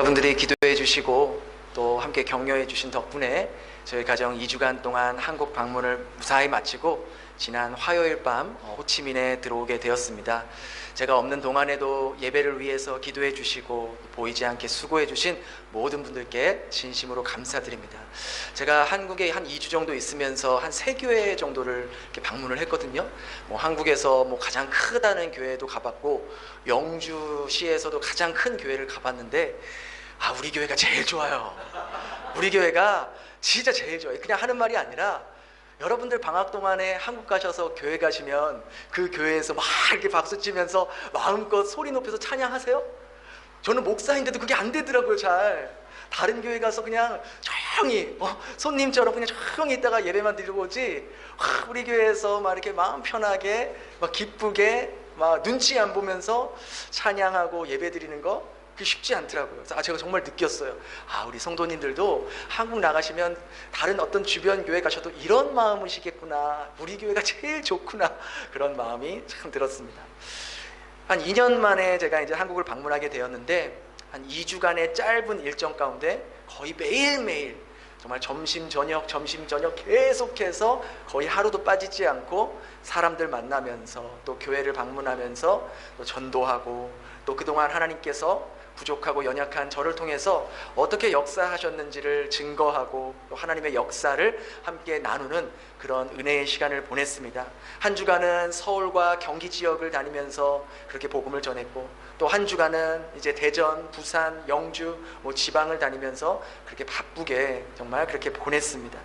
여러분들이 기도해 주시고 또 함께 격려해 주신 덕분에 저희 가정 2주간 동안 한국 방문을 무사히 마치고 지난 화요일 밤 호치민에 들어오게 되었습니다. 제가 없는 동안에도 예배를 위해서 기도해 주시고 보이지 않게 수고해 주신 모든 분들께 진심으로 감사드립니다. 제가 한국에 한 2주 정도 있으면서 한 3교회 정도를 이렇게 방문을 했거든요. 한국에서 가장 크다는 교회도 가봤고 영주시에서도 가장 큰 교회를 가봤는데 우리 교회가 제일 좋아요. 우리 교회가 진짜 제일 좋아요. 그냥 하는 말이 아니라 여러분들 방학 동안에 한국 가셔서 교회 가시면 그 교회에서 막 이렇게 박수 치면서 마음껏 소리 높여서 찬양하세요? 저는 목사인데도 그게 안 되더라고요. 잘 다른 교회 가서 그냥 조용히 손님처럼 그냥 조용히 있다가 예배만 드리고 오지, 우리 교회에서 막 이렇게 마음 편하게 막 기쁘게 막 눈치 안 보면서 찬양하고 예배 드리는 거 그게 쉽지 않더라고요. 그래서 제가 정말 느꼈어요. 우리 성도님들도 한국 나가시면 다른 어떤 주변 교회 가셔도 이런 마음이시겠구나, 우리 교회가 제일 좋구나, 그런 마음이 참 들었습니다. 한 2년 만에 제가 이제 한국을 방문하게 되었는데 한 2주간의 짧은 일정 가운데 거의 매일매일 정말 점심 저녁 계속해서 거의 하루도 빠지지 않고 사람들 만나면서 또 교회를 방문하면서 또 전도하고 또 그동안 하나님께서 부족하고 연약한 저를 통해서 어떻게 역사하셨는지를 증거하고 또 하나님의 역사를 함께 나누는 그런 은혜의 시간을 보냈습니다. 한 주간은 서울과 경기 지역을 다니면서 그렇게 복음을 전했고 또 한 주간은 이제 대전, 부산, 영주 지방을 다니면서 그렇게 바쁘게 정말 그렇게 보냈습니다.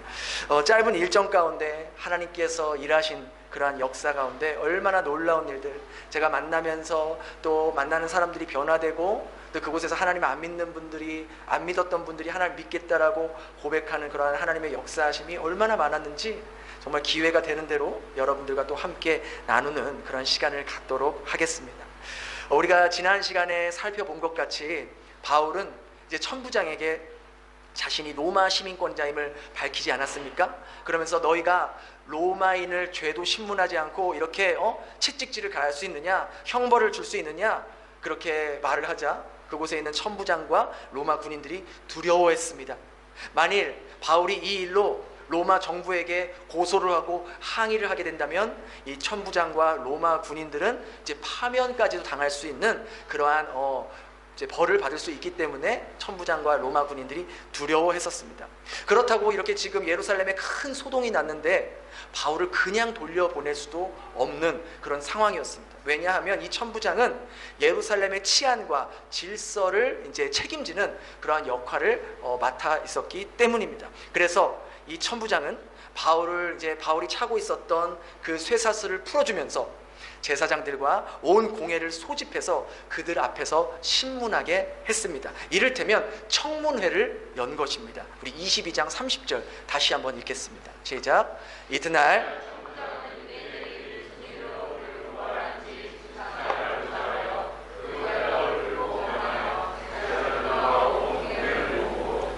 짧은 일정 가운데 하나님께서 일하신 그러한 역사 가운데 얼마나 놀라운 일들, 제가 만나면서 또 만나는 사람들이 변화되고 또 그곳에서 하나님 안 믿는 분들이, 안 믿었던 분들이 하나님 믿겠다라고 고백하는 그러한 하나님의 역사하심이 얼마나 많았는지 정말 기회가 되는 대로 여러분들과 또 함께 나누는 그런 시간을 갖도록 하겠습니다. 우리가 지난 시간에 살펴본 것 같이 바울은 이제 천부장에게 자신이 로마 시민권자임을 밝히지 않았습니까? 그러면서 너희가 로마인을 죄도 신문하지 않고 이렇게 채찍질을 가할 수 있느냐, 형벌을 줄 수 있느냐, 그렇게 말을 하자 그곳에 있는 천부장과 로마 군인들이 두려워했습니다. 만일 바울이 이 일로 로마 정부에게 고소를 하고 항의를 하게 된다면 이 천부장과 로마 군인들은 이제 파면까지도 당할 수 있는 그러한 이제 벌을 받을 수 있기 때문에 천부장과 로마 군인들이 두려워했었습니다. 그렇다고 이렇게 지금 예루살렘에 큰 소동이 났는데 바울을 그냥 돌려보낼 수도 없는 그런 상황이었습니다. 왜냐하면 이 천부장은 예루살렘의 치안과 질서를 이제 책임지는 그러한 역할을 맡아 있었기 때문입니다. 그래서 이 천부장은 바울이 차고 있었던 그 쇠사슬을 풀어주면서 제사장들과 온 공회를 소집해서 그들 앞에서 신문하게 했습니다. 이를테면 청문회를 연 것입니다. 우리 22장 30절 다시 한번 읽겠습니다. 시작. 이튿날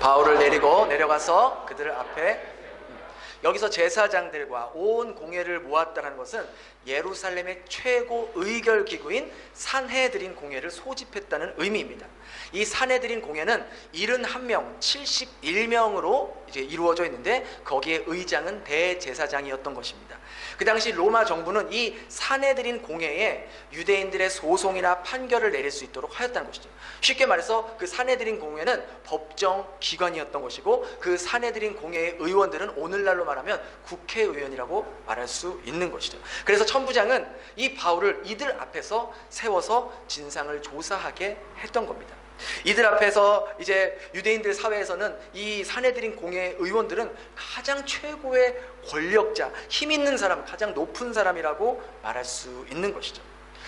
바울을 내리고 내려가서 그들 앞에, 여기서 제사장들과 온 공회를 모았다는 것은 예루살렘의 최고 의결 기구인 산헤드린 공회를 소집했다는 의미입니다. 이 산헤드린 공회는 71명, 71명으로 이제 이루어져 있는데 거기에 의장은 대제사장이었던 것입니다. 그 당시 로마 정부는 이 산헤드린 공회에 유대인들의 소송이나 판결을 내릴 수 있도록 하였다는 것이죠. 쉽게 말해서 그 산헤드린 공회는 법정 기관이었던 것이고 그 산헤드린 공회의 의원들은 오늘날로 말하면 국회의원이라고 말할 수 있는 것이죠. 그래서 천부장은 이 바울을 이들 앞에서 세워서 진상을 조사하게 했던 겁니다. 이들 앞에서 이제 유대인들 사회에서는 이 산헤드린 공회 의원들은 가장 최고의 권력자, 힘 있는 사람, 가장 높은 사람이라고 말할 수 있는 것이죠.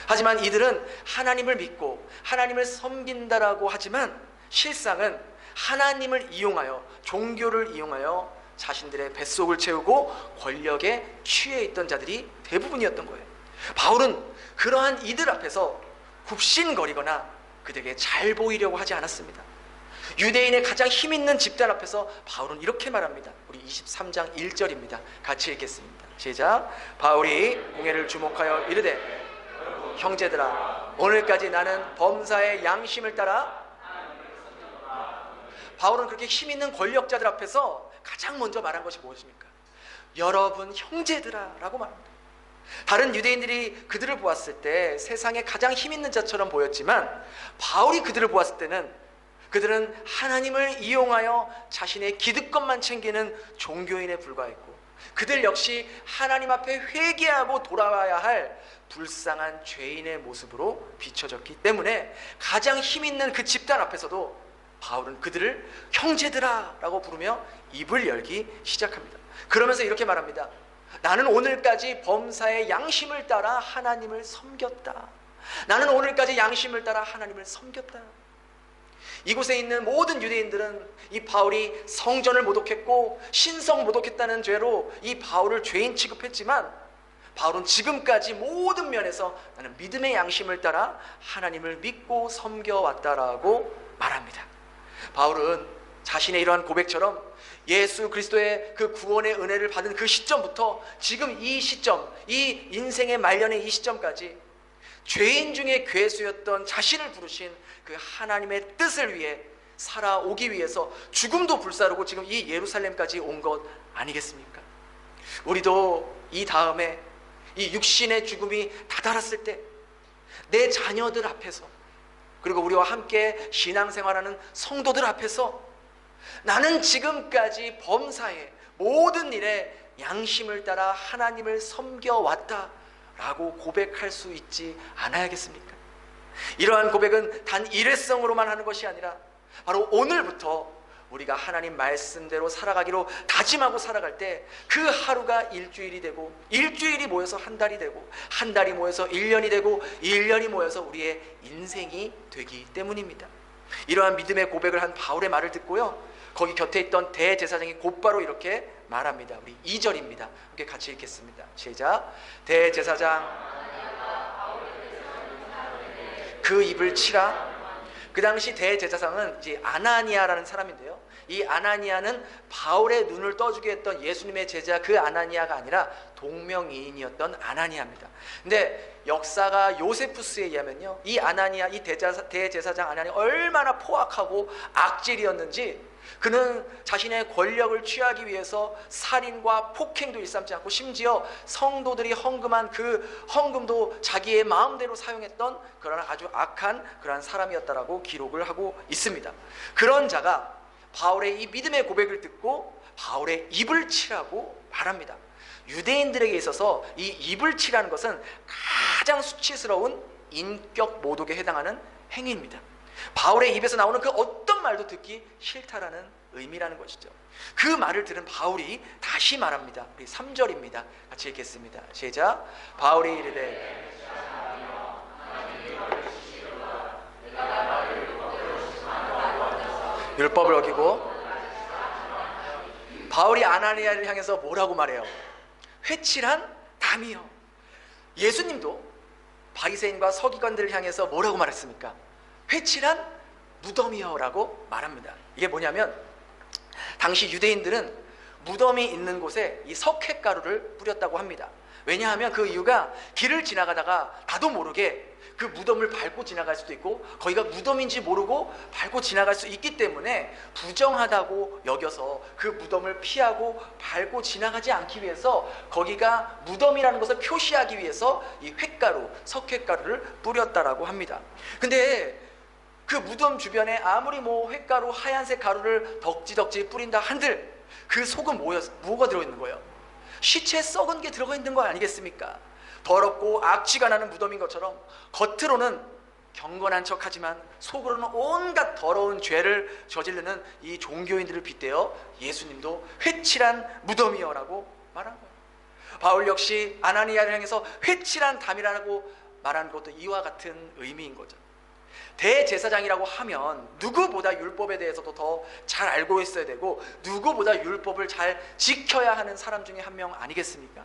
하지만 이들은 하나님을 믿고 하나님을 섬긴다라고 하지만 실상은 하나님을 이용하여, 종교를 이용하여 자신들의 뱃속을 채우고 권력에 취해 있던 자들이 대부분이었던 거예요. 바울은 그러한 이들 앞에서 굽신거리거나 그들에게 잘 보이려고 하지 않았습니다. 유대인의 가장 힘있는 집단 앞에서 바울은 이렇게 말합니다. 우리 23장 1절입니다. 같이 읽겠습니다. 시작. 바울이 공회를 주목하여 이르되 형제들아, 오늘까지 나는 범사의 양심을 따라 바울은 그렇게 힘 있는 권력자들 앞에서 가장 먼저 말한 것이 무엇입니까? 여러분 형제들아 라고 말합니다. 다른 유대인들이 그들을 보았을 때 세상에 가장 힘 있는 자처럼 보였지만 바울이 그들을 보았을 때는 그들은 하나님을 이용하여 자신의 기득권만 챙기는 종교인에 불과했고 그들 역시 하나님 앞에 회개하고 돌아와야 할 불쌍한 죄인의 모습으로 비춰졌기 때문에 가장 힘 있는 그 집단 앞에서도 바울은 그들을 형제들아 라고 부르며 입을 열기 시작합니다. 그러면서 이렇게 말합니다. 나는 오늘까지 범사의 양심을 따라 하나님을 섬겼다. 나는 오늘까지 양심을 따라 하나님을 섬겼다. 이곳에 있는 모든 유대인들은 이 바울이 성전을 모독했고 신성 모독했다는 죄로 이 바울을 죄인 취급했지만 바울은 지금까지 모든 면에서 나는 믿음의 양심을 따라 하나님을 믿고 섬겨왔다라고 말합니다. 바울은 자신의 이러한 고백처럼 예수 그리스도의 그 구원의 은혜를 받은 그 시점부터 지금 이 시점, 이 인생의 말년의 이 시점까지 죄인 중에 괴수였던 자신을 부르신 그 하나님의 뜻을 위해 살아오기 위해서 죽음도 불사르고 지금 이 예루살렘까지 온 것 아니겠습니까? 우리도 이 다음에 이 육신의 죽음이 다다랐을 때 내 자녀들 앞에서 그리고 우리와 함께 신앙생활하는 성도들 앞에서 나는 지금까지 범사에 모든 일에 양심을 따라 하나님을 섬겨왔다 라고 고백할 수 있지 않아야겠습니까? 이러한 고백은 단 일회성으로만 하는 것이 아니라 바로 오늘부터 우리가 하나님 말씀대로 살아가기로 다짐하고 살아갈 때 그 하루가 일주일이 되고 일주일이 모여서 한 달이 되고 한 달이 모여서 1년이 되고 1년이 모여서 우리의 인생이 되기 때문입니다. 이러한 믿음의 고백을 한 바울의 말을 듣고요, 거기 곁에 있던 대제사장이 곧바로 이렇게 말합니다. 우리 2절입니다. 함께 같이 읽겠습니다. 시작. 대제사장 그 입을 치라. 그 당시 대제사장은 이제 아나니아라는 사람인데요, 이 아나니아는 바울의 눈을 떠주게 했던 예수님의 제자 그 아나니아가 아니라 동명이인이었던 아나니아입니다. 근데 역사가 요세푸스에 의하면요, 이 아나니아, 이 대제사장 아나니아 얼마나 포악하고 악질이었는지, 그는 자신의 권력을 취하기 위해서 살인과 폭행도 일삼지 않고 심지어 성도들이 헌금한 그 헌금도 자기의 마음대로 사용했던 그런 아주 악한 그런 사람이었다라고 기록을 하고 있습니다. 그런 자가 바울의 이 믿음의 고백을 듣고 바울의 입을 치라고 말합니다. 유대인들에게 있어서 이 입을 치라는 것은 가장 수치스러운 인격 모독에 해당하는 행위입니다. 바울의 입에서 나오는 그 어떤 말도 듣기 싫다라는 의미라는 것이죠. 그 말을 들은 바울이 다시 말합니다. 우리 3절입니다. 같이 읽겠습니다. 시작. 바울이 이르되 율법을 어기고, 바울이 아나니아를 향해서 뭐라고 말해요? 회칠한 담이요. 예수님도 바리새인과 서기관들을 향해서 뭐라고 말했습니까? 회칠한 무덤이요 라고 말합니다. 이게 뭐냐면 당시 유대인들은 무덤이 있는 곳에 이 석회가루를 뿌렸다고 합니다. 왜냐하면 그 이유가 길을 지나가다가 나도 모르게 그 무덤을 밟고 지나갈 수도 있고 거기가 무덤인지 모르고 밟고 지나갈 수 있기 때문에 부정하다고 여겨서 그 무덤을 피하고 밟고 지나가지 않기 위해서 거기가 무덤이라는 것을 표시하기 위해서 이 횟가루, 석회가루를 뿌렸다라고 합니다. 근데 그 무덤 주변에 아무리 뭐 횟가루, 하얀색 가루를 덕지덕지 뿌린다 한들 그 속은 뭐가 들어있는 거예요? 시체 썩은 게 들어가 있는 거 아니겠습니까? 더럽고 악취가 나는 무덤인 것처럼 겉으로는 경건한 척하지만 속으로는 온갖 더러운 죄를 저지르는 이 종교인들을 빗대어 예수님도 회칠한 무덤이여라고 말한 거예요. 바울 역시 아나니아를 향해서 회칠한 담이라고 말하는 것도 이와 같은 의미인 거죠. 대제사장이라고 하면 누구보다 율법에 대해서도 더 잘 알고 있어야 되고 누구보다 율법을 잘 지켜야 하는 사람 중에 한 명 아니겠습니까?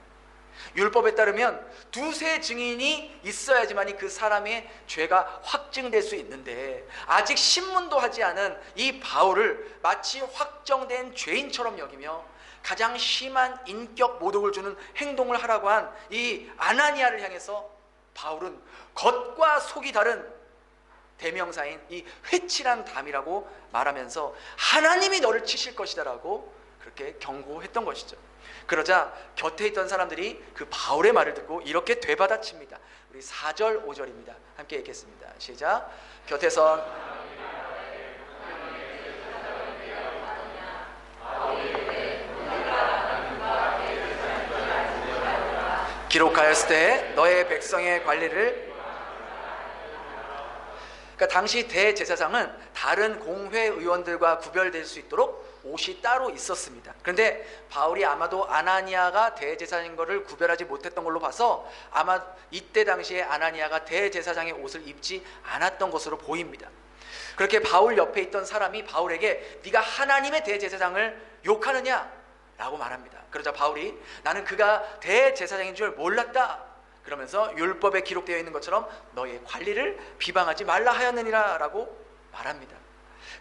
율법에 따르면 두세 증인이 있어야지만 그 사람의 죄가 확증될 수 있는데 아직 신문도 하지 않은 이 바울을 마치 확정된 죄인처럼 여기며 가장 심한 인격 모독을 주는 행동을 하라고 한 이 아나니아를 향해서 바울은 겉과 속이 다른 대명사인 이 회칠한 담이라고 말하면서 하나님이 너를 치실 것이다라고 그렇게 경고했던 것이죠. 그러자 곁에 있던 사람들이 그 바울의 말을 듣고 이렇게 되받아칩니다. 우리 4절 5절입니다. 함께 읽겠습니다. 시작. 곁에선 기록하였을 때 너의 백성의 관리를. 그러니까 당시 대제사장은 다른 공회 의원들과 구별될 수 있도록 옷이 따로 있었습니다. 그런데 바울이 아마도 아나니아가 대제사장인 것을 구별하지 못했던 걸로 봐서 아마 이때 당시에 아나니아가 대제사장의 옷을 입지 않았던 것으로 보입니다. 그렇게 바울 옆에 있던 사람이 바울에게 네가 하나님의 대제사장을 욕하느냐? 라고 말합니다. 그러자 바울이 나는 그가 대제사장인 줄 몰랐다 그러면서 율법에 기록되어 있는 것처럼 너의 관리를 비방하지 말라 하였느니라 라고 말합니다.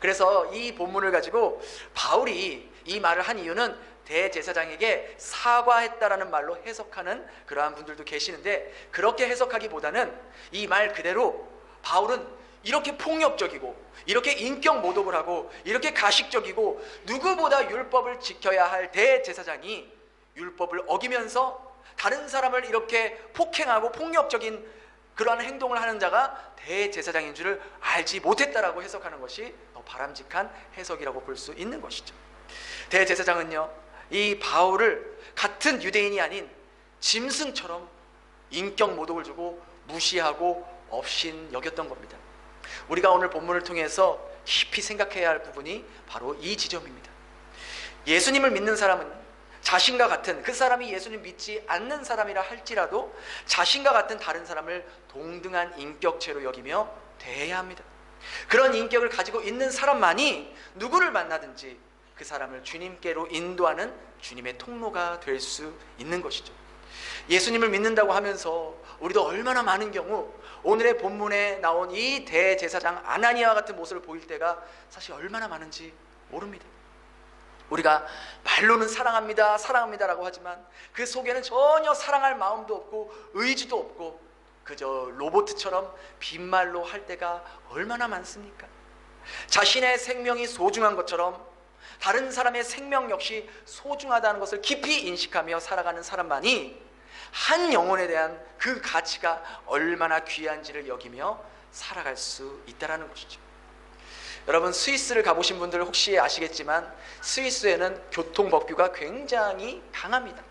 그래서 이 본문을 가지고 바울이 이 말을 한 이유는 대제사장에게 사과했다라는 말로 해석하는 그러한 분들도 계시는데, 그렇게 해석하기보다는 이 말 그대로 바울은 이렇게 폭력적이고 이렇게 인격 모독을 하고 이렇게 가식적이고 누구보다 율법을 지켜야 할 대제사장이 율법을 어기면서 다른 사람을 이렇게 폭행하고 폭력적인 그러한 행동을 하는 자가 대제사장인 줄을 알지 못했다라고 해석하는 것이 더 바람직한 해석이라고 볼 수 있는 것이죠. 대제사장은요, 이 바울을 같은 유대인이 아닌 짐승처럼 인격 모독을 주고 무시하고 업신 여겼던 겁니다. 우리가 오늘 본문을 통해서 깊이 생각해야 할 부분이 바로 이 지점입니다. 예수님을 믿는 사람은 자신과 같은, 그 사람이 예수님 믿지 않는 사람이라 할지라도 자신과 같은 다른 사람을 동등한 인격체로 여기며 대해야 합니다. 그런 인격을 가지고 있는 사람만이 누구를 만나든지 그 사람을 주님께로 인도하는 주님의 통로가 될 수 있는 것이죠. 예수님을 믿는다고 하면서 우리도 얼마나 많은 경우 오늘의 본문에 나온 이 대제사장 아나니아와 같은 모습을 보일 때가 사실 얼마나 많은지 모릅니다. 우리가 말로는 사랑합니다, 사랑합니다라고 하지만 그 속에는 전혀 사랑할 마음도 없고 의지도 없고 그저 로봇처럼 빈말로 할 때가 얼마나 많습니까? 자신의 생명이 소중한 것처럼 다른 사람의 생명 역시 소중하다는 것을 깊이 인식하며 살아가는 사람만이 한 영혼에 대한 그 가치가 얼마나 귀한지를 여기며 살아갈 수 있다는 것이죠. 여러분, 스위스를 가보신 분들 혹시 아시겠지만 스위스에는 교통법규가 굉장히 강합니다.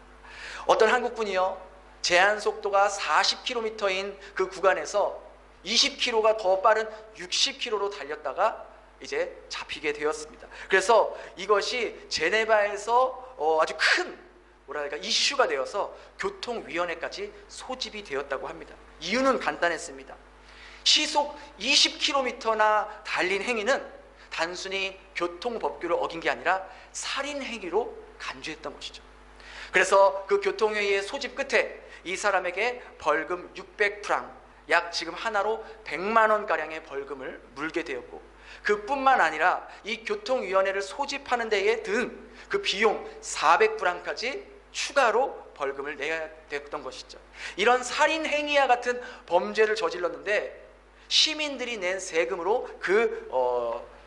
어떤 한국분이요, 제한 속도가 40km인 그 구간에서 20km가 더 빠른 60km로 달렸다가 이제 잡히게 되었습니다. 그래서 이것이 제네바에서 아주 큰 이슈가 되어서 교통위원회까지 소집이 되었다고 합니다. 이유는 간단했습니다. 시속 20km나 달린 행위는 단순히 교통법규를 어긴 게 아니라 살인행위로 간주했던 것이죠. 그래서 그 교통회의의 소집 끝에 이 사람에게 벌금 600프랑, 약 지금 하나로 100만 원가량의 벌금을 물게 되었고, 그뿐만 아니라 이 교통위원회를 소집하는 데에 든 그 비용 400프랑까지 추가로 벌금을 내야 됐던 것이죠. 이런 살인행위와 같은 범죄를 저질렀는데 시민들이 낸 세금으로 그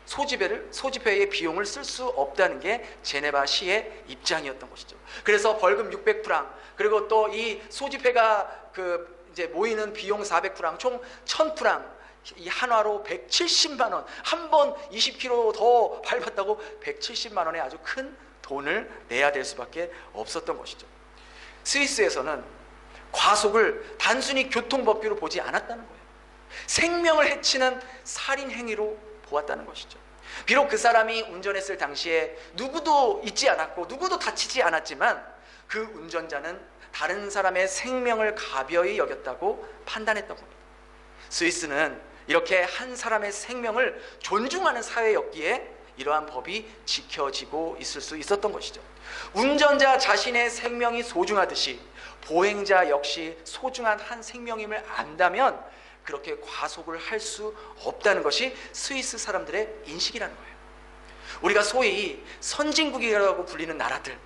소집회의 비용을 쓸 수 없다는 게 제네바 시의 입장이었던 것이죠. 그래서 벌금 600프랑, 그리고 또 이 소집회가 이제 모이는 비용 400프랑, 총 1000프랑, 이 한화로 170만 원, 한 번 20km 더 밟았다고 170만 원의 아주 큰 돈을 내야 될 수밖에 없었던 것이죠. 스위스에서는 과속을 단순히 교통법규로 보지 않았다는 거예요. 생명을 해치는 살인행위로 보았다는 것이죠. 비록 그 사람이 운전했을 당시에 누구도 있지 않았고 누구도 다치지 않았지만 그 운전자는 다른 사람의 생명을 가벼이 여겼다고 판단했던 겁니다. 스위스는 이렇게 한 사람의 생명을 존중하는 사회였기에 이러한 법이 지켜지고 있을 수 있었던 것이죠. 운전자 자신의 생명이 소중하듯이 보행자 역시 소중한 한 생명임을 안다면 그렇게 과속을 할 수 없다는 것이 스위스 사람들의 인식이라는 거예요. 우리가 소위 선진국이라고 불리는 나라들,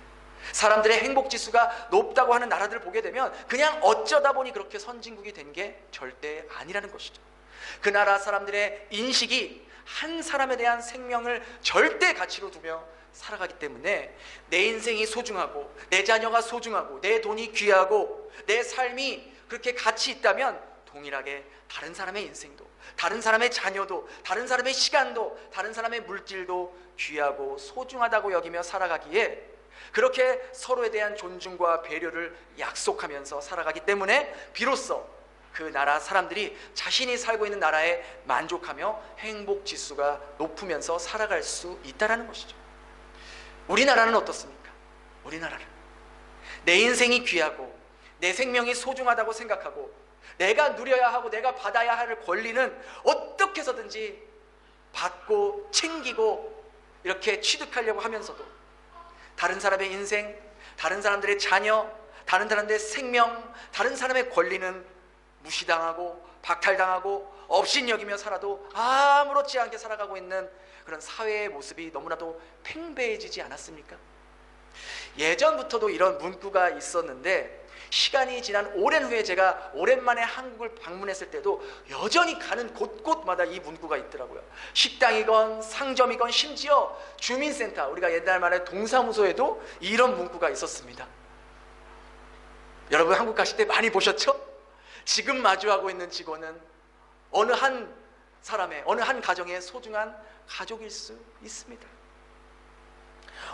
사람들의 행복지수가 높다고 하는 나라들을 보게 되면 그냥 어쩌다 보니 그렇게 선진국이 된 게 절대 아니라는 것이죠. 그 나라 사람들의 인식이 한 사람에 대한 생명을 절대 가치로 두며 살아가기 때문에 내 인생이 소중하고 내 자녀가 소중하고 내 돈이 귀하고 내 삶이 그렇게 가치 있다면 동일하게 다른 사람의 인생도, 다른 사람의 자녀도, 다른 사람의 시간도, 다른 사람의 물질도 귀하고 소중하다고 여기며 살아가기에 그렇게 서로에 대한 존중과 배려를 약속하면서 살아가기 때문에 비로소 그 나라 사람들이 자신이 살고 있는 나라에 만족하며 행복 지수가 높으면서 살아갈 수 있다는 것이죠. 우리나라는 어떻습니까? 우리나라는 내 인생이 귀하고 내 생명이 소중하다고 생각하고 내가 누려야 하고 내가 받아야 할 권리는 어떻게 해서든지 받고 챙기고 이렇게 취득하려고 하면서도 다른 사람의 인생, 다른 사람들의 자녀, 다른 사람들의 생명, 다른 사람의 권리는 무시당하고 박탈당하고 업신여기며 살아도 아무렇지 않게 살아가고 있는 그런 사회의 모습이 너무나도 팽배해지지 않았습니까? 예전부터도 이런 문구가 있었는데 시간이 지난 오랜 후에 제가 오랜만에 한국을 방문했을 때도 여전히 가는 곳곳마다 이 문구가 있더라고요. 식당이건 상점이건 심지어 주민센터, 우리가 옛날 말에 동사무소에도 이런 문구가 있었습니다. 여러분 한국 가실 때 많이 보셨죠? 지금 마주하고 있는 직원은 어느 한 사람의, 어느 한 가정의 소중한 가족일 수 있습니다.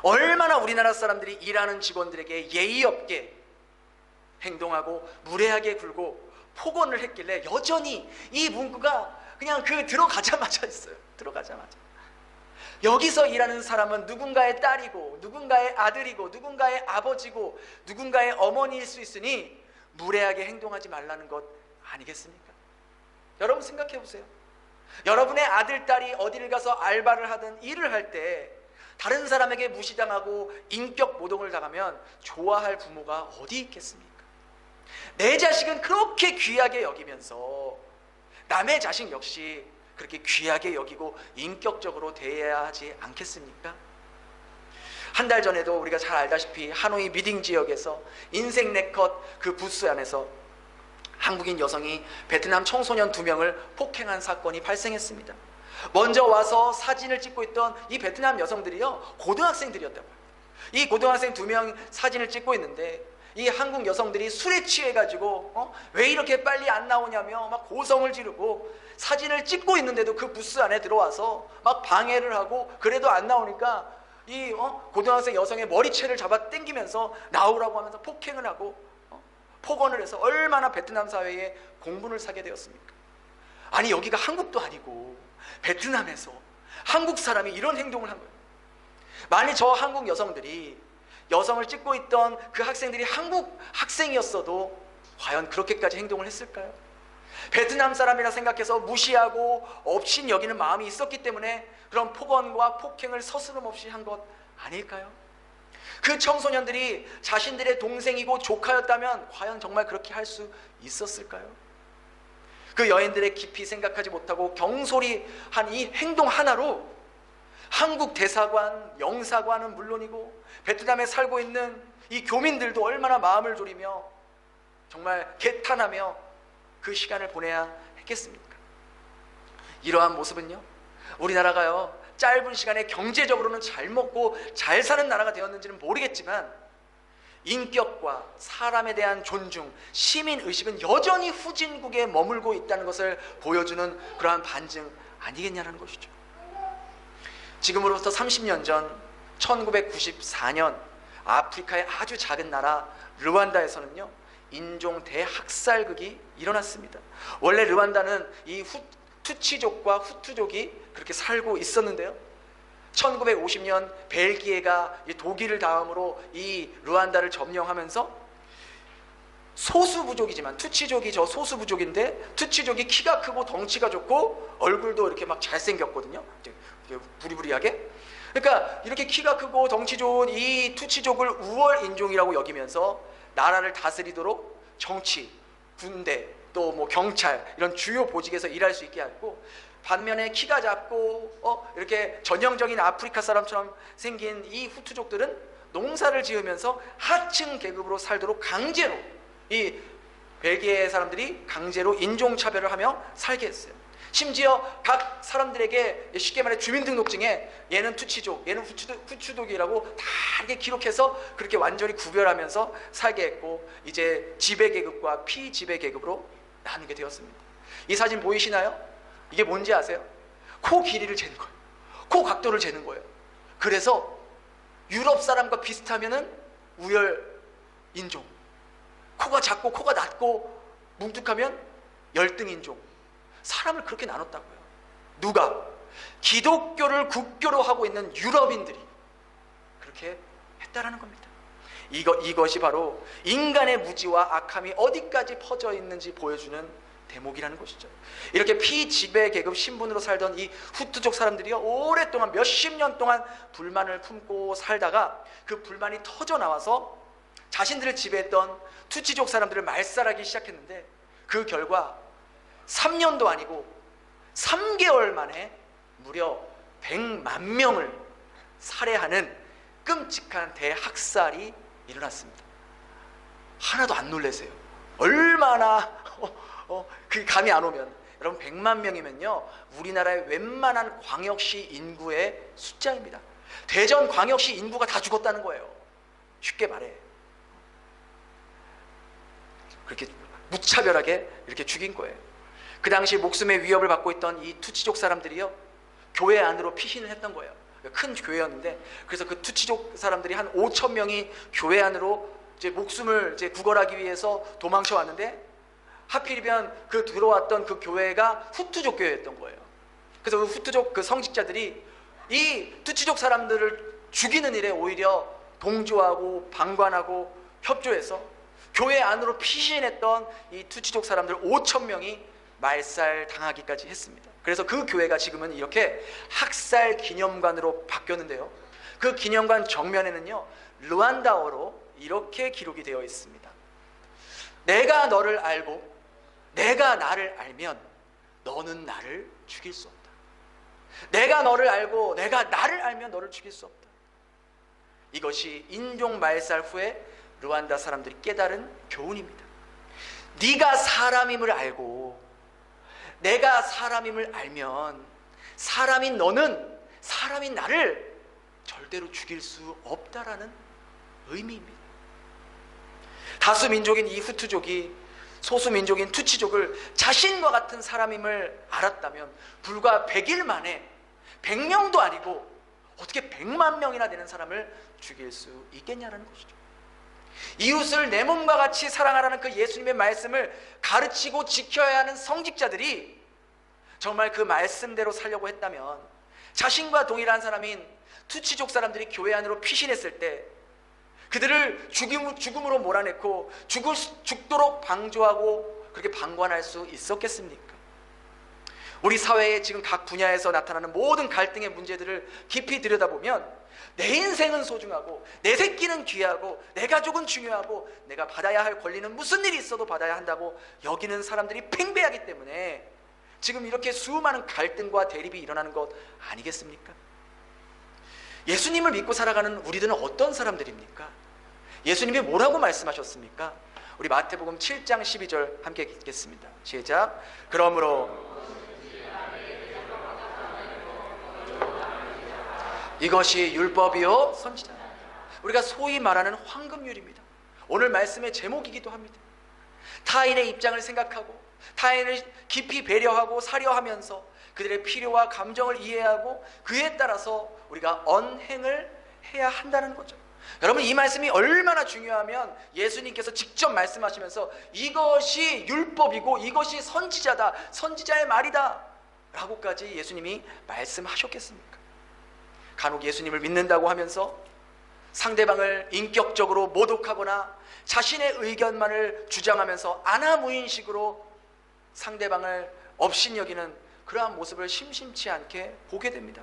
얼마나 우리나라 사람들이 일하는 직원들에게 예의 없게 행동하고 무례하게 굴고 폭언을 했길래 여전히 이 문구가 그냥 들어가자마자 있어요. 들어가자마자. 여기서 일하는 사람은 누군가의 딸이고 누군가의 아들이고 누군가의 아버지고 누군가의 어머니일 수 있으니 무례하게 행동하지 말라는 것 아니겠습니까? 여러분 생각해 보세요. 여러분의 아들, 딸이 어디를 가서 알바를 하든 일을 할 때 다른 사람에게 무시당하고 인격 모독을 당하면 좋아할 부모가 어디 있겠습니까? 내 자식은 그렇게 귀하게 여기면서 남의 자식 역시 그렇게 귀하게 여기고 인격적으로 대해야 하지 않겠습니까? 한 달 전에도 우리가 잘 알다시피 하노이 미딩 지역에서 인생 네컷 그 부스 안에서 한국인 여성이 베트남 청소년 2명을 폭행한 사건이 발생했습니다. 먼저 와서 사진을 찍고 있던 이 베트남 여성들이요, 고등학생들이었다고요. 이 고등학생 2명 사진을 찍고 있는데 이 한국 여성들이 술에 취해가지고 왜 이렇게 빨리 안 나오냐며 막 고성을 지르고 사진을 찍고 있는데도 그 부스 안에 들어와서 막 방해를 하고 그래도 안 나오니까 이 고등학생 여성의 머리채를 잡아 당기면서 나오라고 하면서 폭행을 하고 폭언을 해서 얼마나 베트남 사회에 공분을 사게 되었습니까? 아니 여기가 한국도 아니고 베트남에서 한국 사람이 이런 행동을 한 거예요. 만일 저 한국 여성들이 여성을 찍고 있던 그 학생들이 한국 학생이었어도 과연 그렇게까지 행동을 했을까요? 베트남 사람이라 생각해서 무시하고 업신 여기는 마음이 있었기 때문에 그런 폭언과 폭행을 서스름없이 한 것 아닐까요? 그 청소년들이 자신들의 동생이고 조카였다면 과연 정말 그렇게 할 수 있었을까요? 그 여인들의 깊이 생각하지 못하고 경솔히 한 이 행동 하나로 한국 대사관, 영사관은 물론이고 베트남에 살고 있는 이 교민들도 얼마나 마음을 졸이며 정말 개탄하며 그 시간을 보내야 했겠습니까? 이러한 모습은요, 우리나라가요 짧은 시간에 경제적으로는 잘 먹고 잘 사는 나라가 되었는지는 모르겠지만 인격과 사람에 대한 존중, 시민의식은 여전히 후진국에 머물고 있다는 것을 보여주는 그러한 반증 아니겠냐는 것이죠. 지금으로부터 30년 전 1994년 아프리카의 아주 작은 나라 르완다에서는요 인종 대학살극이 일어났습니다. 원래 르완다는 이 투치족과 후투족이 그렇게 살고 있었는데요, 1950년 벨기에가 독일을 다음으로 이 르완다를 점령하면서 소수부족이지만 투치족이 저 소수부족인데 투치족이 키가 크고 덩치가 좋고 얼굴도 이렇게 막 잘생겼거든요. 부리부리하게. 그러니까 이렇게 키가 크고 덩치 좋은 이 투치족을 우월 인종이라고 여기면서 나라를 다스리도록 정치, 군대, 또 뭐 경찰 이런 주요 보직에서 일할 수 있게 했고, 반면에 키가 작고 이렇게 전형적인 아프리카 사람처럼 생긴 이 후투족들은 농사를 지으면서 하층 계급으로 살도록 강제로 이 벨기에 사람들이 강제로 인종차별을 하며 살게 했어요. 심지어 각 사람들에게 쉽게 말해 주민등록증에 얘는 투치족, 얘는 후추족이라고 다 이렇게 기록해서 그렇게 완전히 구별하면서 살게 했고, 이제 지배계급과 피지배계급으로 나누게 되었습니다. 이 사진 보이시나요? 이게 뭔지 아세요? 코 길이를 재는 거예요. 코 각도를 재는 거예요. 그래서 유럽 사람과 비슷하면은 우열 인종, 코가 작고 코가 낮고 뭉툭하면 열등 인종, 사람을 그렇게 나눴다고요. 누가? 기독교를 국교로 하고 있는 유럽인들이 그렇게 했다라는 겁니다. 이것이 바로 인간의 무지와 악함이 어디까지 퍼져 있는지 보여주는 대목이라는 것이죠. 이렇게 피지배계급 신분으로 살던 이 후투족 사람들이요, 오랫동안 몇십 년 동안 불만을 품고 살다가 그 불만이 터져 나와서 자신들을 지배했던 투치족 사람들을 말살하기 시작했는데, 그 결과 3년도 아니고 3개월 만에 무려 100만 명을 살해하는 끔찍한 대학살이 일어났습니다. 하나도 안 놀라세요? 얼마나 그 감이 안 오면, 여러분 100만 명이면요 우리나라의 웬만한 광역시 인구의 숫자입니다. 대전 광역시 인구가 다 죽었다는 거예요. 쉽게 말해. 그렇게 무차별하게 이렇게 죽인 거예요. 그 당시 목숨의 위협을 받고 있던 이 투치족 사람들이요, 교회 안으로 피신을 했던 거예요. 큰 교회였는데, 그래서 그 투치족 사람들이 한 5천 명이 교회 안으로 이제 목숨을 이제 구걸하기 위해서 도망쳐 왔는데, 하필이면 그 들어왔던 그 교회가 후투족 교회였던 거예요. 그래서 그 후투족 그 성직자들이 이 투치족 사람들을 죽이는 일에 오히려 동조하고 방관하고 협조해서 교회 안으로 피신했던 이 투치족 사람들 5천 명이 말살 당하기까지 했습니다. 그래서 그 교회가 지금은 이렇게 학살 기념관으로 바뀌었는데요, 그 기념관 정면에는요 르완다어로 이렇게 기록이 되어 있습니다. 내가 너를 알고 내가 나를 알면 너는 나를 죽일 수 없다. 내가 너를 알고 내가 나를 알면 너를 죽일 수 없다. 이것이 인종 말살 후에 르완다 사람들이 깨달은 교훈입니다. 네가 사람임을 알고 내가 사람임을 알면 사람인 너는 사람인 나를 절대로 죽일 수 없다라는 의미입니다. 다수민족인 이 후투족이 소수민족인 투치족을 자신과 같은 사람임을 알았다면 불과 100일 만에 100명도 아니고 어떻게 100만 명이나 되는 사람을 죽일 수 있겠냐는 것이죠. 이웃을 내 몸과 같이 사랑하라는 그 예수님의 말씀을 가르치고 지켜야 하는 성직자들이 정말 그 말씀대로 살려고 했다면, 자신과 동일한 사람인 투치족 사람들이 교회 안으로 피신했을 때 그들을 죽음으로 몰아넣고 죽도록 방조하고 그렇게 방관할 수 있었겠습니까? 우리 사회에 지금 각 분야에서 나타나는 모든 갈등의 문제들을 깊이 들여다보면 내 인생은 소중하고 내 새끼는 귀하고 내 가족은 중요하고 내가 받아야 할 권리는 무슨 일이 있어도 받아야 한다고 여기는 사람들이 팽배하기 때문에 지금 이렇게 수많은 갈등과 대립이 일어나는 것 아니겠습니까? 예수님을 믿고 살아가는 우리들은 어떤 사람들입니까? 예수님이 뭐라고 말씀하셨습니까? 우리 마태복음 7장 12절 함께 읽겠습니다. 시작. 그러므로 이것이 율법이요 선지자, 우리가 소위 말하는 황금률입니다. 오늘 말씀의 제목이기도 합니다. 타인의 입장을 생각하고 타인을 깊이 배려하고 사려하면서 그들의 필요와 감정을 이해하고 그에 따라서 우리가 언행을 해야 한다는 거죠. 여러분, 이 말씀이 얼마나 중요하면 예수님께서 직접 말씀하시면서 이것이 율법이고 이것이 선지자다, 선지자의 말이다 라고까지 예수님이 말씀하셨겠습니까? 간혹 예수님을 믿는다고 하면서 상대방을 인격적으로 모독하거나 자신의 의견만을 주장하면서 아나무인식으로 상대방을 업신여기는 그러한 모습을 심심치 않게 보게 됩니다.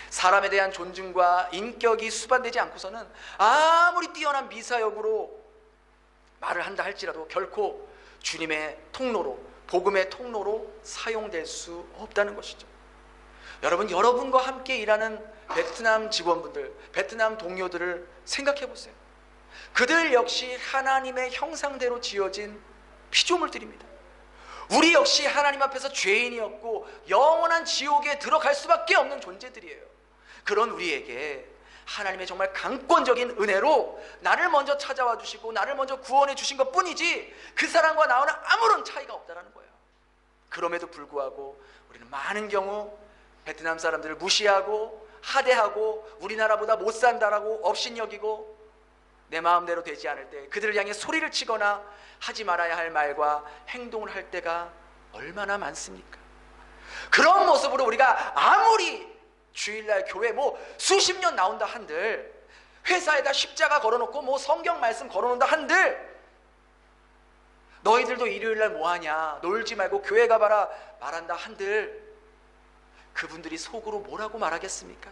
사람에 대한 존중과 인격이 수반되지 않고서는 아무리 뛰어난 미사역으로 말을 한다 할지라도 결코 주님의 통로로, 복음의 통로로 사용될 수 없다는 것이죠. 여러분, 여러분과 함께 일하는 베트남 직원분들, 베트남 동료들을 생각해 보세요. 그들 역시 하나님의 형상대로 지어진 피조물들입니다. 우리 역시 하나님 앞에서 죄인이었고 영원한 지옥에 들어갈 수밖에 없는 존재들이에요. 그런 우리에게 하나님의 정말 강권적인 은혜로 나를 먼저 찾아와 주시고 나를 먼저 구원해 주신 것 뿐이지 그 사람과 나와는 아무런 차이가 없다는 거예요. 그럼에도 불구하고 우리는 많은 경우 베트남 사람들을 무시하고 하대하고 우리나라보다 못 산다라고 업신여기고 내 마음대로 되지 않을 때 그들을 향해 소리를 치거나 하지 말아야 할 말과 행동을 할 때가 얼마나 많습니까? 그런 모습으로 우리가 아무리 주일날 교회 수십 년 나온다 한들, 회사에다 십자가 걸어놓고 성경 말씀 걸어놓는다 한들, 너희들도 일요일날 뭐하냐, 놀지 말고 교회 가봐라 말한다 한들, 그분들이 속으로 뭐라고 말하겠습니까?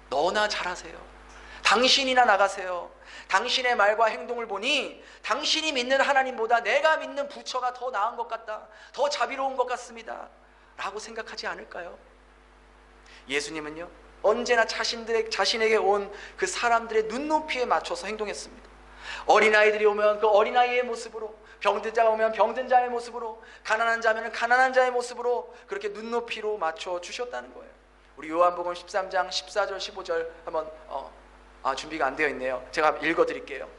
너나 잘하세요. 당신이나 나가세요. 당신의 말과 행동을 보니 당신이 믿는 하나님보다 내가 믿는 부처가 더 나은 것 같다, 더 자비로운 것 같습니다 라고 생각하지 않을까요? 예수님은요, 언제나 자신에게 온 그 사람들의 눈높이에 맞춰서 행동했습니다. 어린아이들이 오면 그 어린아이의 모습으로, 병든 자가 오면 병든 자의 모습으로, 가난한 자면 가난한 자의 모습으로 그렇게 눈높이로 맞춰 주셨다는 거예요. 우리 요한복음 13장 14절 15절 한번 준비가 안 되어 있네요. 제가 읽어드릴게요.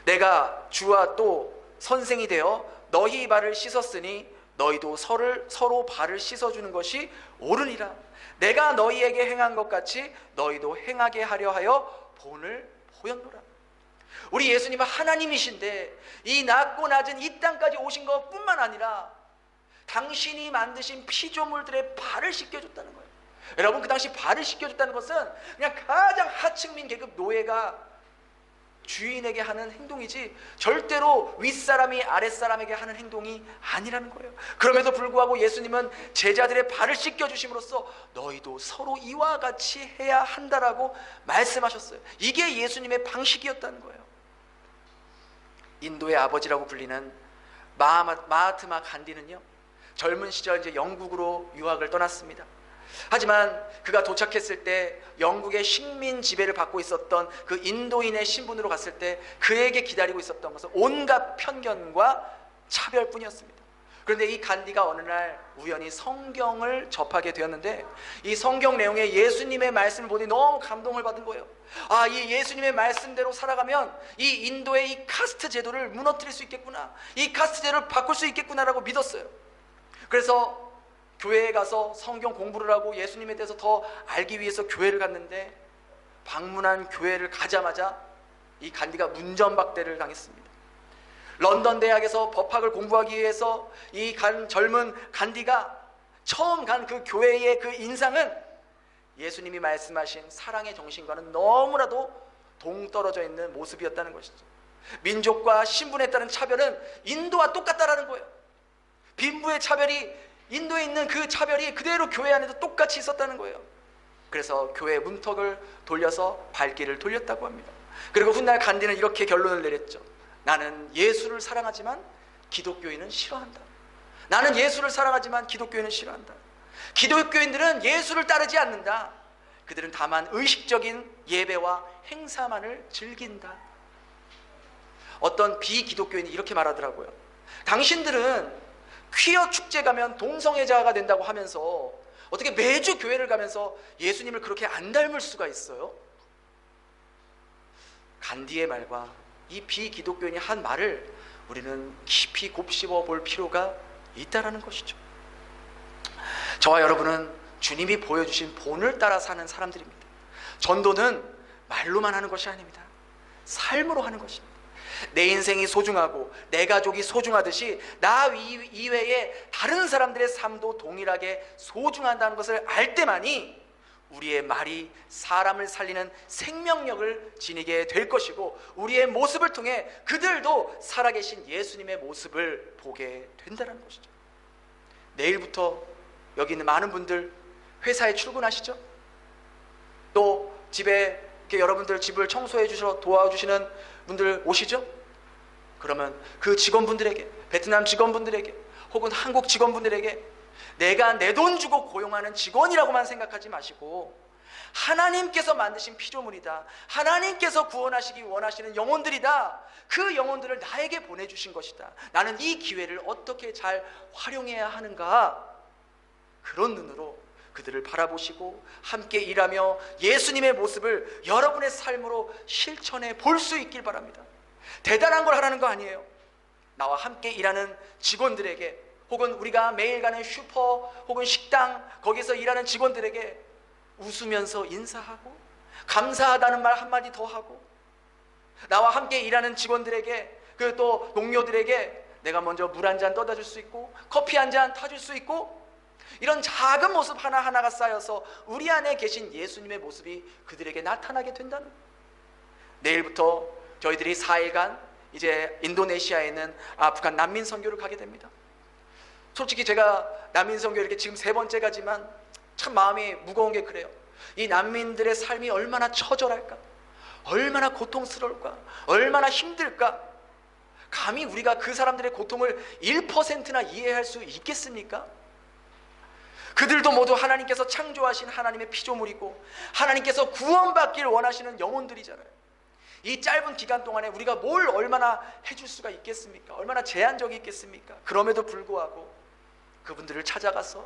내가 주와 또 선생이 되어 너희 발을 씻었으니 너희도 서로 발을 씻어주는 것이 옳으니라. 내가 너희에게 행한 것 같이 너희도 행하게 하려 하여 본을 보였노라. 우리 예수님은 하나님이신데 이 낮고 낮은 이 땅까지 오신 것뿐만 아니라 당신이 만드신 피조물들의 발을 씻겨줬다는 거예요. 여러분, 그 당시 발을 씻겨줬다는 것은 그냥 가장 하층민 계급 노예가 주인에게 하는 행동이지 절대로 윗사람이 아랫사람에게 하는 행동이 아니라는 거예요. 그럼에도 불구하고 예수님은 제자들의 발을 씻겨주심으로써 너희도 서로 이와 같이 해야 한다라고 말씀하셨어요. 이게 예수님의 방식이었다는 거예요. 인도의 아버지라고 불리는 마하트마 간디는요, 젊은 시절 이제 영국으로 유학을 떠났습니다. 하지만 그가 도착했을 때 영국의 식민 지배를 받고 있었던 그 인도인의 신분으로 갔을 때 그에게 기다리고 있었던 것은 온갖 편견과 차별뿐이었습니다. 그런데 이 간디가 어느 날 우연히 성경을 접하게 되었는데 이 성경 내용에 예수님의 말씀을 보니 너무 감동을 받은 거예요. 이 예수님의 말씀대로 살아가면 이 인도의 이 카스트 제도를 무너뜨릴 수 있겠구나, 이 카스트 제도를 바꿀 수 있겠구나라고 믿었어요. 그래서 교회에 가서 성경 공부를 하고 예수님에 대해서 더 알기 위해서 교회를 갔는데 방문한 교회를 가자마자 이 간디가 문전박대를 당했습니다. 런던 대학에서 법학을 공부하기 위해서 이 젊은 간디가 처음 간 그 교회의 그 인상은 예수님이 말씀하신 사랑의 정신과는 너무나도 동떨어져 있는 모습이었다는 것이죠. 민족과 신분에 따른 차별은 인도와 똑같다라는 거예요. 빈부의 차별이, 인도에 있는 그 차별이 그대로 교회 안에도 똑같이 있었다는 거예요. 그래서 교회 문턱을 돌려서 발길을 돌렸다고 합니다. 그리고 훗날 간디는 이렇게 결론을 내렸죠. 나는 예수를 사랑하지만 기독교인은 싫어한다. 나는 예수를 사랑하지만 기독교인은 싫어한다. 기독교인들은 예수를 따르지 않는다. 그들은 다만 의식적인 예배와 행사만을 즐긴다. 어떤 비기독교인이 이렇게 말하더라고요. 당신들은 퀴어 축제 가면 동성애자가 된다고 하면서 어떻게 매주 교회를 가면서 예수님을 그렇게 안 닮을 수가 있어요? 간디의 말과 이 비기독교인이 한 말을 우리는 깊이 곱씹어 볼 필요가 있다는 것이죠. 저와 여러분은 주님이 보여주신 본을 따라 사는 사람들입니다. 전도는 말로만 하는 것이 아닙니다. 삶으로 하는 것입니다. 내 인생이 소중하고 내 가족이 소중하듯이 나 이외에 다른 사람들의 삶도 동일하게 소중하다는 것을 알 때만이 우리의 말이 사람을 살리는 생명력을 지니게 될 것이고 우리의 모습을 통해 그들도 살아계신 예수님의 모습을 보게 된다는 것이죠. 내일부터 여기 있는 많은 분들 회사에 출근하시죠? 또 집에 이렇게 여러분들 집을 청소해 주셔서 도와주시는 분들 오시죠? 그러면 그 직원분들에게, 베트남 직원분들에게 혹은 한국 직원분들에게 내가 내 돈 주고 고용하는 직원이라고만 생각하지 마시고 하나님께서 만드신 피조물이다. 하나님께서 구원하시기 원하시는 영혼들이다. 그 영혼들을 나에게 보내주신 것이다. 나는 이 기회를 어떻게 잘 활용해야 하는가? 그런 눈으로 그들을 바라보시고 함께 일하며 예수님의 모습을 여러분의 삶으로 실천해 볼 수 있길 바랍니다. 대단한 걸 하라는 거 아니에요. 나와 함께 일하는 직원들에게, 혹은 우리가 매일 가는 슈퍼 혹은 식당 거기서 일하는 직원들에게 웃으면서 인사하고 감사하다는 말 한마디 더 하고, 나와 함께 일하는 직원들에게, 그 또 동료들에게 내가 먼저 물 한 잔 떠다 줄 수 있고 커피 한 잔 타줄 수 있고, 이런 작은 모습 하나하나가 쌓여서 우리 안에 계신 예수님의 모습이 그들에게 나타나게 된다는 거예요. 내일부터 저희들이 4일간 이제 인도네시아에 있는 아프간 난민 선교를 가게 됩니다. 솔직히 제가 난민 선교 이렇게 지금 3번째 가지만 참 마음이 무거운 게 그래요. 이 난민들의 삶이 얼마나 처절할까, 얼마나 고통스러울까, 얼마나 힘들까. 감히 우리가 그 사람들의 고통을 1%나 이해할 수 있겠습니까? 그들도 모두 하나님께서 창조하신 하나님의 피조물이고 하나님께서 구원받길 원하시는 영혼들이잖아요. 이 짧은 기간 동안에 우리가 뭘 얼마나 해줄 수가 있겠습니까? 얼마나 제한적이 있겠습니까? 그럼에도 불구하고 그분들을 찾아가서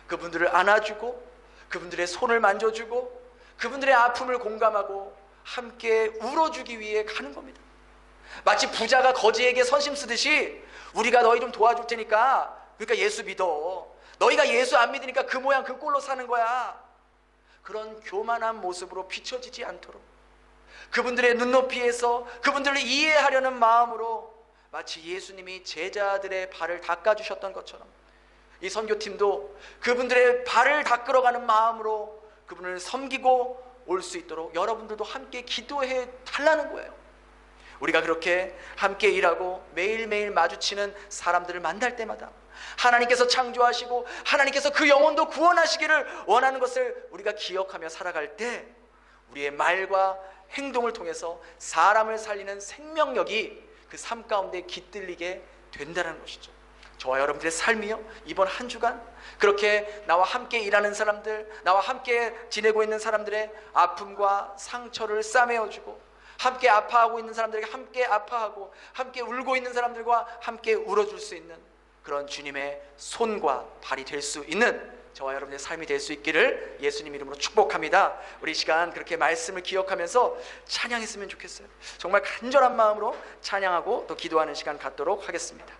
그분들을 안아주고 그분들의 손을 만져주고 그분들의 아픔을 공감하고 함께 울어주기 위해 가는 겁니다. 마치 부자가 거지에게 선심 쓰듯이 우리가 너희 좀 도와줄 테니까, 그러니까 예수 믿어, 너희가 예수 안 믿으니까 그 모양 그 꼴로 사는 거야, 그런 교만한 모습으로 비춰지지 않도록 그분들의 눈높이에서 그분들을 이해하려는 마음으로 마치 예수님이 제자들의 발을 닦아주셨던 것처럼 이 선교팀도 그분들의 발을 닦으러가는 마음으로 그분을 섬기고 올 수 있도록 여러분들도 함께 기도해 달라는 거예요. 우리가 그렇게 함께 일하고 매일매일 마주치는 사람들을 만날 때마다 하나님께서 창조하시고 하나님께서 그 영혼도 구원하시기를 원하는 것을 우리가 기억하며 살아갈 때 우리의 말과 행동을 통해서 사람을 살리는 생명력이 그 삶 가운데 깃들리게 된다는 것이죠. 저와 여러분들의 삶이요, 이번 한 주간 그렇게 나와 함께 일하는 사람들, 나와 함께 지내고 있는 사람들의 아픔과 상처를 싸매어주고, 함께 아파하고 있는 사람들에게 함께 아파하고 함께 울고 있는 사람들과 함께 울어줄 수 있는 그런 주님의 손과 발이 될 수 있는 저와 여러분의 삶이 될 수 있기를 예수님 이름으로 축복합니다. 우리 이 시간 그렇게 말씀을 기억하면서 찬양했으면 좋겠어요. 정말 간절한 마음으로 찬양하고 또 기도하는 시간 갖도록 하겠습니다.